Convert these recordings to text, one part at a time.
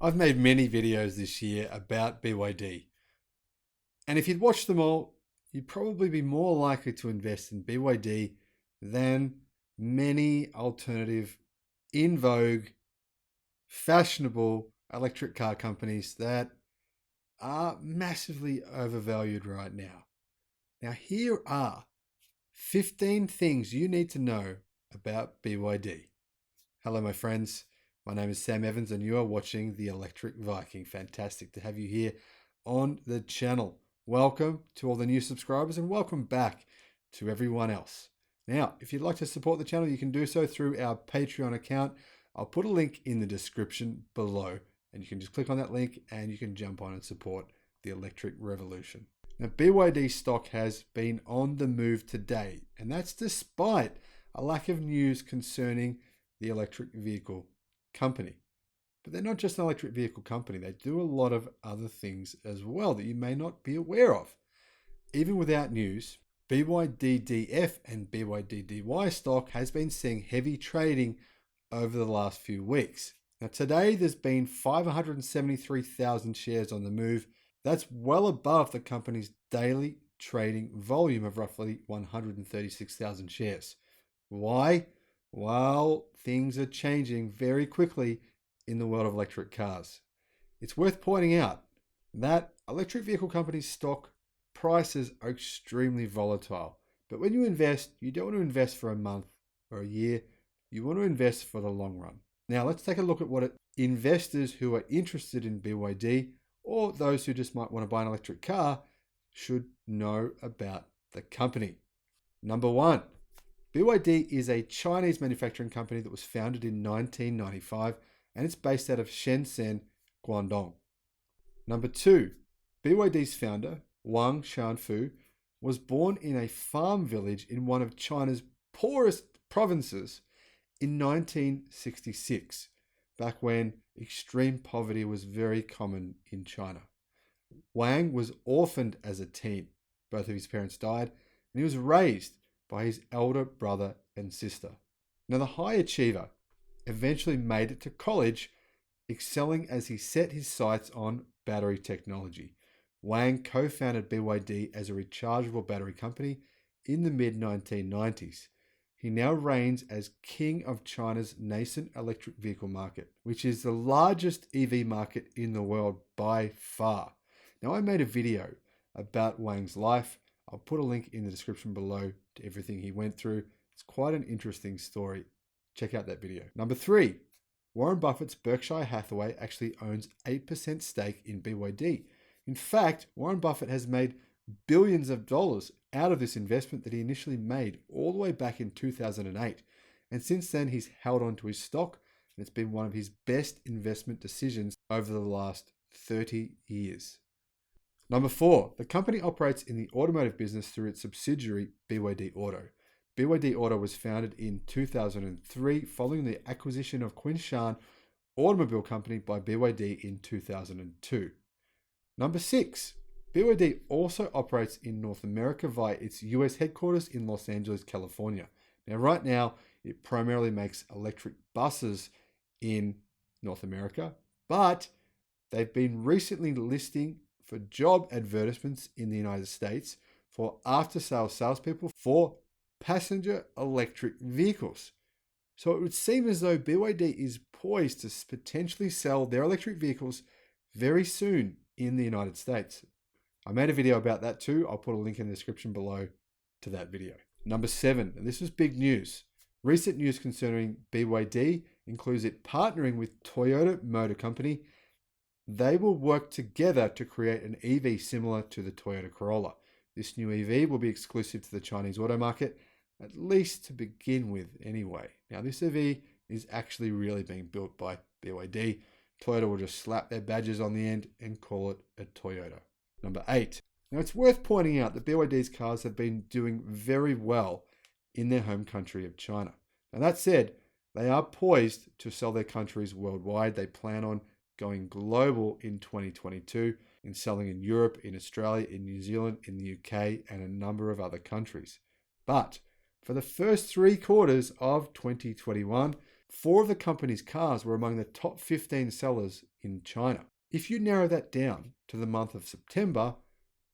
I've made many videos this year about BYD. And if you'd watched them all, you'd probably be more likely to invest in BYD than many alternative, in vogue, fashionable electric car companies that are massively overvalued right now. Now, here are 15 things you need to know about BYD. Hello, my friends. My name is Sam Evans and you are watching the Electric Viking. Fantastic to have you here on the channel. Welcome to all the new subscribers and welcome back to everyone else. Now, if you'd like to support the channel, you can do so through our Patreon account. I'll put a link in the description below and you can just click on that link and you can jump on and support the electric revolution. Now, BYD stock has been on the move today, and that's despite a lack of news concerning the electric vehicle company. But they're not just an electric vehicle company. They do a lot of other things as well that you may not be aware of. Even without news, BYD DF and BYD DY stock has been seeing heavy trading over the last few weeks. Now today there's been 573,000 shares on the move. That's well above the company's daily trading volume of roughly 136,000 shares. Why? Well, things are changing very quickly in the world of electric cars. It's worth pointing out that electric vehicle companies' stock prices are extremely volatile. But when you invest, you don't want to invest for a month or a year. You want to invest for the long run. Now, let's take a look at what investors who are interested in BYD or those who just might want to buy an electric car should know about the company. Number one, BYD is a Chinese manufacturing company that was founded in 1995 and it's based out of Shenzhen, Guangdong. Number two, BYD's founder, Wang Shanfu, was born in a farm village in one of China's poorest provinces in 1966, back when extreme poverty was very common in China. Wang was orphaned as a teen. Both of his parents died, and he was raised by his elder brother and sister. Now, the high achiever eventually made it to college, excelling as he set his sights on battery technology. Wang co-founded BYD as a rechargeable battery company in the mid-1990s. He now reigns as king of China's nascent electric vehicle market, which is the largest EV market in the world by far. Now, I made a video about Wang's life. I'll put a link in the description below to everything he went through. It's quite an interesting story. Check out that video. Number three, Warren Buffett's Berkshire Hathaway actually owns 8% stake in BYD. In fact, Warren Buffett has made billions of dollars out of this investment that he initially made all the way back in 2008. And since then, he's held on to his stock, and it's been one of his best investment decisions over the last 30 years. Number four, the company operates in the automotive business through its subsidiary, BYD Auto. BYD Auto was founded in 2003 following the acquisition of Qinshan Automobile Company by BYD in 2002. Number six, BYD also operates in North America via its US headquarters in Los Angeles, California. Now, right now, it primarily makes electric buses in North America, but they've been recently listing for job advertisements in the United States for after-sales salespeople for passenger electric vehicles. So it would seem as though BYD is poised to potentially sell their electric vehicles very soon in the United States. I made a video about that too. I'll put a link in the description below to that video. Number seven, and this was big news. Recent news concerning BYD includes it partnering with Toyota Motor Company. They will work together to create an EV similar to the Toyota Corolla. This new EV will be exclusive to the Chinese auto market, at least to begin with anyway. Now, this EV is actually really being built by BYD. Toyota will just slap their badges on the end and call it a Toyota. Number eight. Now, it's worth pointing out that BYD's cars have been doing very well in their home country of China. Now, that said, they are poised to sell their countries worldwide. They plan on going global in 2022 in selling in Europe, in Australia, in New Zealand, in the UK, and a number of other countries. But for the first 3 quarters of 2021, 4 of the company's cars were among the top 15 sellers in China. If you narrow that down to the month of September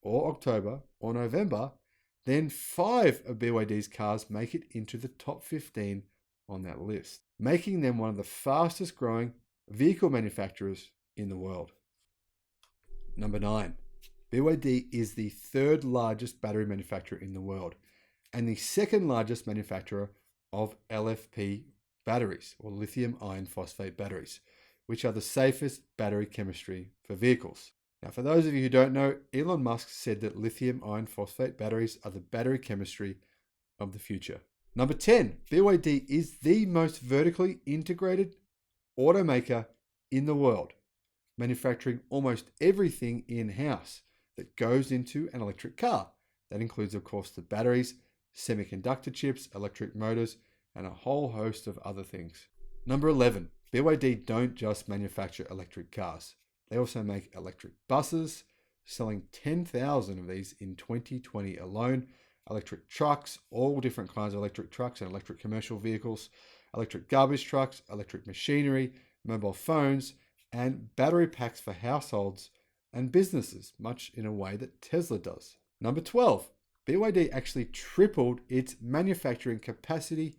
or October or November, then 5 of BYD's cars make it into the top 15 on that list, making them one of the fastest growing vehicle manufacturers in the world. Number 9. BYD is the 3rd largest battery manufacturer in the world and the 2nd largest manufacturer of LFP batteries, or lithium iron phosphate batteries, which are the safest battery chemistry for vehicles. Now, for those of you who don't know, Elon Musk said that lithium iron phosphate batteries are the battery chemistry of the future. Number 10, BYD is the most vertically integrated automaker in the world, manufacturing almost everything in-house that goes into an electric car. That includes, of course, the batteries, semiconductor chips, electric motors, and a whole host of other things. Number 11, BYD don't just manufacture electric cars. They also make electric buses, selling 10,000 of these in 2020 alone, electric trucks, all different kinds of electric trucks and electric commercial vehicles, electric garbage trucks, electric machinery, mobile phones, and battery packs for households and businesses, much in a way that Tesla does. Number 12, BYD actually tripled its manufacturing capacity,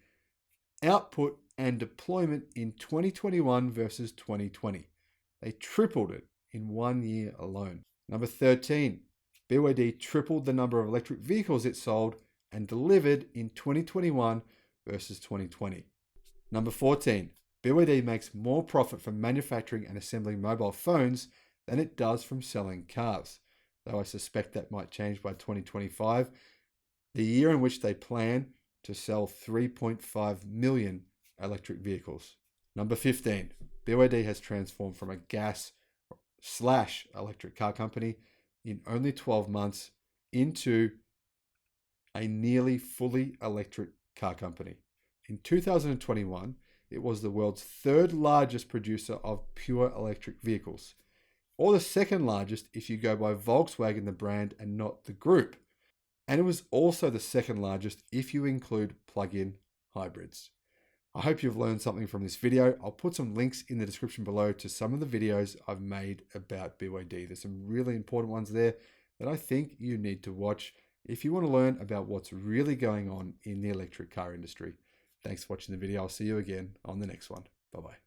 output, and deployment in 2021 versus 2020. They tripled it in 1 year alone. Number 13, BYD tripled the number of electric vehicles it sold and delivered in 2021 versus 2020. Number 14, BYD makes more profit from manufacturing and assembling mobile phones than it does from selling cars, though I suspect that might change by 2025, the year in which they plan to sell 3.5 million electric vehicles. Number 15, BYD has transformed from a gas/electric car company in only 12 months into a nearly fully electric car company. In 2021, it was the world's 3rd largest producer of pure electric vehicles, or the 2nd largest if you go by Volkswagen, the brand, and not the group. And it was also the 2nd largest if you include plug-in hybrids. I hope you've learned something from this video. I'll put some links in the description below to some of the videos I've made about BYD. There's some really important ones there that I think you need to watch if you want to learn about what's really going on in the electric car industry. Thanks for watching the video. I'll see you again on the next one. Bye-bye.